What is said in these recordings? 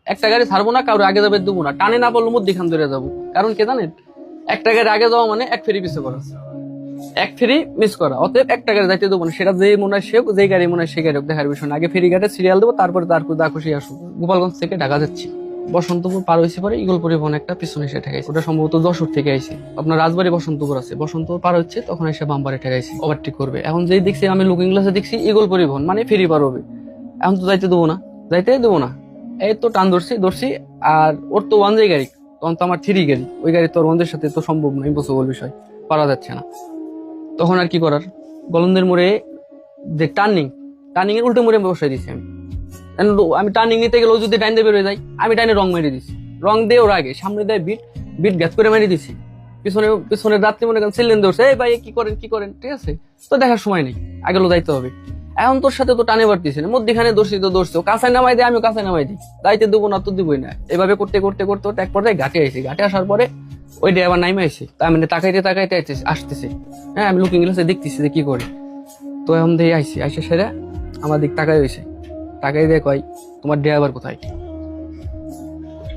একটা গাড়ি ছাড়বো না, কারোর আগে যাবে দেবো না, টানে না পড়লো মধ্যখান ধরে যাবো। কারণ কে জানেন, একটা গাড়ি আগে যাওয়া মানে এক ফেরি পিছিয়ে করা, এক ফেরি মিস করা। অতএব একটা গাড়ি যাইতে দেবো না, সেটা যে মনে হয় সে, যে গাড়ি মনে হয় সে গাড়ি হোক, দেখার বিষয় না। আগে ফেরি গাড়ি সিরিয়াল দেবো, তারপরে তার দা খুশি আসুক। গোপালগঞ্জ থেকে ঢাকা যাচ্ছি, বসন্তপুর পার হয়েছে পরে ইগল পরিবহন একটা পিছনে এসে ঠেকাইছে। ওটা সম্ভবত যশোর থেকে আইছে, আপনার রাজবাড়ি বসন্তপুর আছে, বসন্তপুর পার হচ্ছে, তখন এসে বাম্পারে ঠেকাইছে, ওভারটেক করবে। এখন যেই দেখছি আমি লুকিং গ্লাসে দেখছি ইগল পরিবহন মানে ফেরি পার হবে। এখন তো যাইতে দেবো না, যাইতে দেবো না। এই তো টান ধরছি। আর ওর তো ওয়ান যে গাড়ি, তখন তো আমার থ্রি গাড়ি, ওই গাড়ি তোর ওয়ানদের সাথে তো সম্ভব না, ইম্পসিবল বিষয়, পারা যাচ্ছে না। তখন আর কি করার, গলন্দের মোড়ে যে টার্নিং এর উল্টো মোড়ে বসাই দিছি আমি। আমি টার্নিং নিতে গেলেও যদি ডাইন দিয়ে বেরোয় যাই, আমি ডাইনে রং মেরে দিছি, রং দিয়ে ওর আগে, সামনে দেয় বিট গ্যাস করে মেরে দিছি। পিছনে রাত্রি মনে করেন সিলেন ধরছে, এই ভাই কি করেন, ঠিক আছে, তো দেখার সময় নেই, আগেও যাইতে হবে। এখন তোর সাথে তো টানে বাড়তেছি না, মধ্যখানে দর্শি কাঁচায় নামাই দিই, আমিও কাঁচায় নামাই দিই, দাইতে দেবো না তো দিবই না। এভাবে করতে এক পর্যায়ে ঘাটে আসার পরে ওই ড্রাইভার নাইমে আইসি, তার মানে তাকাইতে আসতেছে। হ্যাঁ, আমি লুকিং গ্লাসে দেখতেছি যে কি করে। তো এখন দিয়ে আইসে সেরা আমার দিক তাকাই হয়েছে, তাকাই দিয়ে কয়, তোমার ড্রাইভার কোথায়?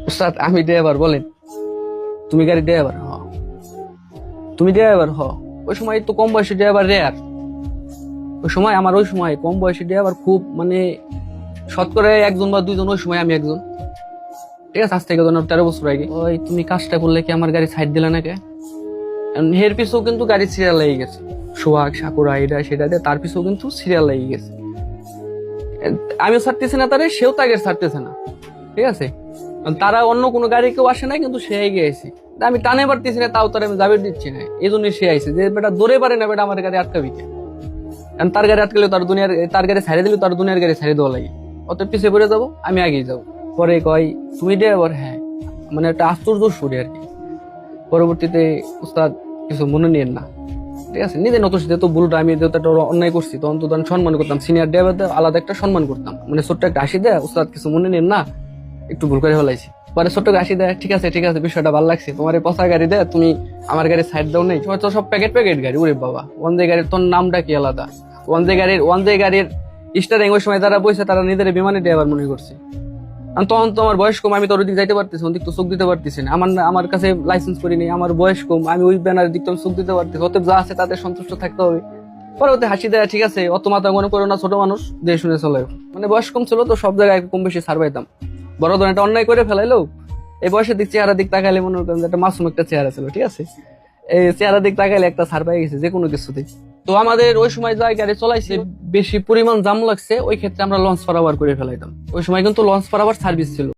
উস্তাদ আমি ড্রাইভার, বলেন তুমি গাড়ি ড্রাইভার? হ। তুমি ড্রাইভার? হ। ওই সময় তো কম বয়সী ড্রাইভার রেয়ার, ওই সময় কম বয়সী ড্রাইভার খুব, মানে শতকরা একজন বা দুইজন, ওই সময় আমি একজন, ঠিক আছে, আজ থেকে 13 বছর আগে। ওই তুমি কাজটা করলে কি আমার গাড়ি সাইড দিলে না কে? এর পিছেও কিন্তু গাড়ি সিরিয়াল লেগে গেছে, সোহাগ সাকুরা এটা সেটা দিয়ে তার পিছেও কিন্তু সিরিয়াল লেগে গেছে। আমিও ছাড়তেছি না তারে, সেও তাকে ছাড়তেছে না, ঠিক আছে। তারা অন্য কোনো গাড়ি কেউ আসে না, কিন্তু সে এগিয়ে আইছে, আমি টানে পারতেছি না, তাও তার আমি যাবে দিচ্ছি না। এই জন্য সে আইছে যে বেটা দৌড়ে পারে না, বেটা আমার গাড়ি আটকাবি কে? কারণ তার গাড়ি আটকালে তার গাড়ি ছাড়িয়ে দিলে তার দুনিয়ার গাড়ি ছাড়িয়ে দেওয়া লাগে। অত পিছিয়ে পড়ে যাবো, আমি আগেই যাবো। পরে কয়, তুমি ড্রাইভার? হ্যাঁ। মানে একটা আশ্চর্য শুনে আর কি। পরবর্তীতে উস্তাদ কিছু মনে নিয়েন না, ঠিক আছে, নিজে নত তো ভুলটা, আমি যেহেতু একটা অন্যায় করছি, তখন তো সম্মান করতাম, সিনিয়র ড্রাইভারদের আলাদা একটা সম্মান করতাম, মানে ছোট্ট একটা হাসি দেয়, উস্তাদ কিছু মনে নেন না, একটু ভুল করে ফেলাইছি। পরে ছোট্ট হাসি দেয়, ঠিক আছে বিষয়টা ভালো লাগছে, তোমার এই পচা গাড়ি দেয়, তুমি আমার গাড়ি সাইড দাও নেই, তো সব প্যাকেট গাড়ি। ওরে বাবা, ওয়ান জে গাড়ির তোর নামটা কি আলাদা? ওয়ান জে গাড়ির স্টারিং ওই সময় যারা বসে তারা নিজের বিমানের ড্রাইভার মনে করছে। তখন তো আমার বয়স কম, আমি তো ওর দিক যাইতে পারতেছি, ওদিক তো চোখ দিতে পারতেছি না, আমার কাছে লাইসেন্স করিনি, আমার বয়স কম, আমি ওই ব্যানারের দিক তো চোখ দিতে পারতেছি। অতএব যা আছে তাদের সন্তুষ্ট থাকতে হবে। পরে ওতে হাসি দেয়, ঠিক আছে, অত মাথা মনে করো না, ছোট মানুষ, দিয়ে শুনে চলে। মানে বয়স কম ছিল তো সব জায়গায় কম বেশি ছাড় পাইতাম। বড় ধরনের একটা অন্যায় করে ফেলাইলো, এই বয়সের চেহারা দিক তাকাইলে মনে করেন একটা মাসুম একটা চেহারা ছিল, ঠিক আছে, এই চেহারা দিক তাকাইলে একটা ছাড় পাই গেছে যে কোনো কিছুতে। তো আমাদের ওই সময় যা গাড়ি চলাইছে, বেশি পরিমাণ জাম লাগছে, ওই ক্ষেত্রে আমরা লঞ্চ ফরওয়ার্ড করে ফেলাইতাম। ওই সময় কিন্তু লঞ্চ ফরওয়ার্ড সার্ভিস ছিল।